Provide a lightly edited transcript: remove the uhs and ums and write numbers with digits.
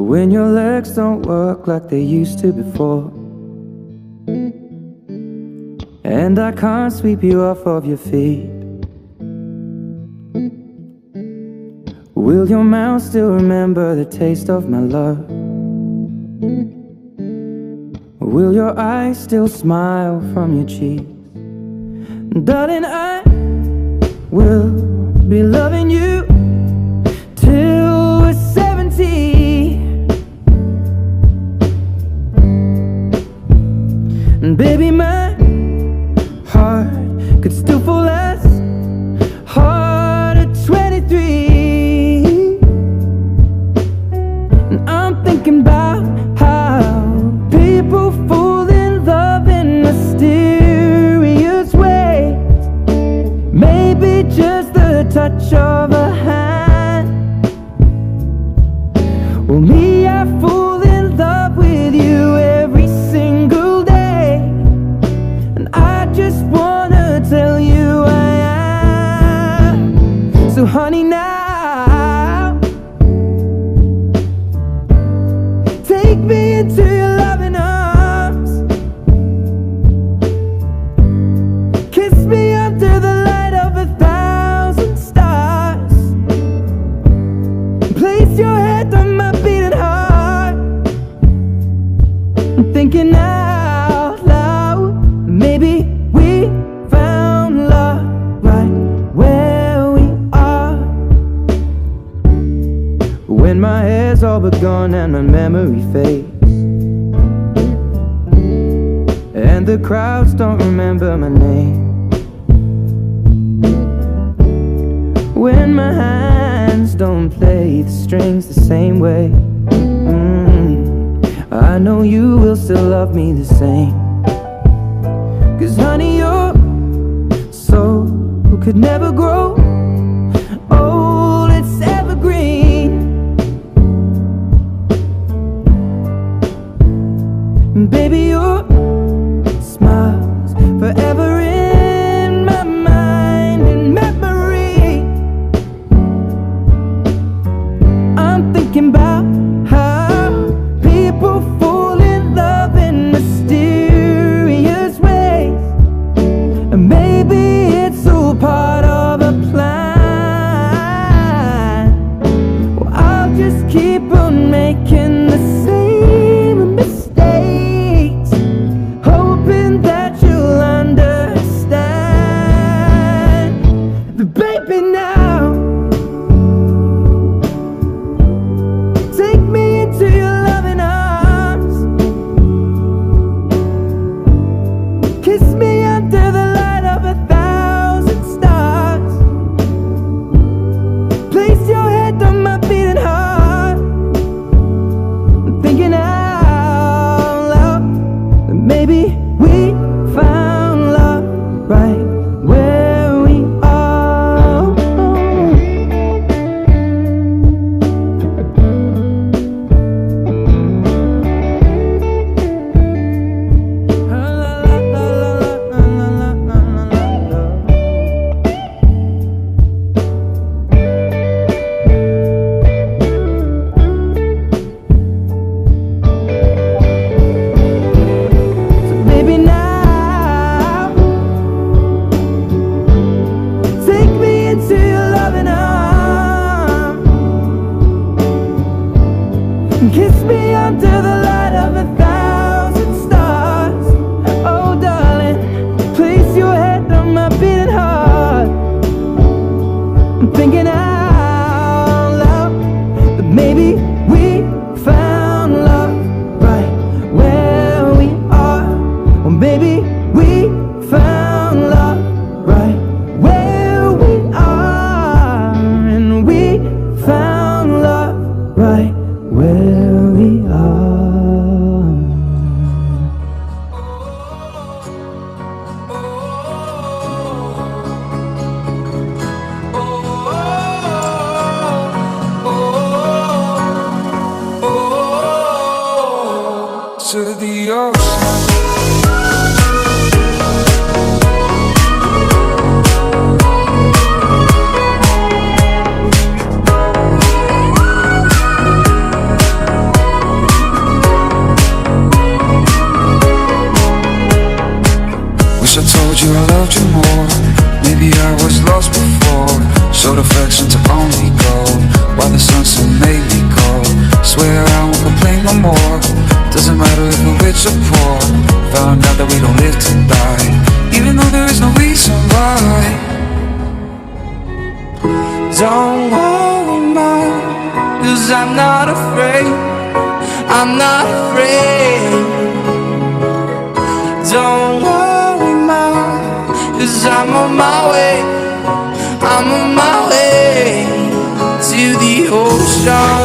when your legs don't work like they used to before, and I can't sweep you off of your feet. Will your mouth still remember the taste of my love? Will your eyes still smile from your cheeks? Darling, I will be loving you till we're 70. And baby, my heart could still fall as hard at 23. And I'm thinking about how people fall in love in mysterious ways. Maybe just the touch of a hand. Well, me, I fall in love with you every single day, and I just wanna tell you I am. So honey, now take me into your loving arms. Kiss me under the light of 1,000 stars. Place your head on my beating heart. I'm thinking out loud, maybe we found love right where we are. When my hair's all but gone and my memory fades, and the crowds don't remember my name, when my hands don't play the strings the same way, I know you will still love me the same. 'Cause honey, your soul could never grow old, it's evergreen. And baby, your smile's forever in my mind and memory. I'm thinking about how people fall in love in mysterious ways, and maybe it's all part of a plan. Well, I'll just keep on making the same mistakes, hoping that you'll understand. But baby, now take me into your loving arms. Kiss me under the light of 1,000 stars. Place your head on my beating heart. I'm thinking out loud that maybe we found love right where we are. So baby, now take me into your loving arms. Kiss me under the light of 1,000 stars. Oh darling, place your head on my beating heart. I'm thinking out loud that maybe we found love right where we are. Or maybe we found love right where we are. And we found love right where we are. To the ocean. not afraid. Don't worry, ma, 'cause I'm on my way. I'm on my way to the ocean.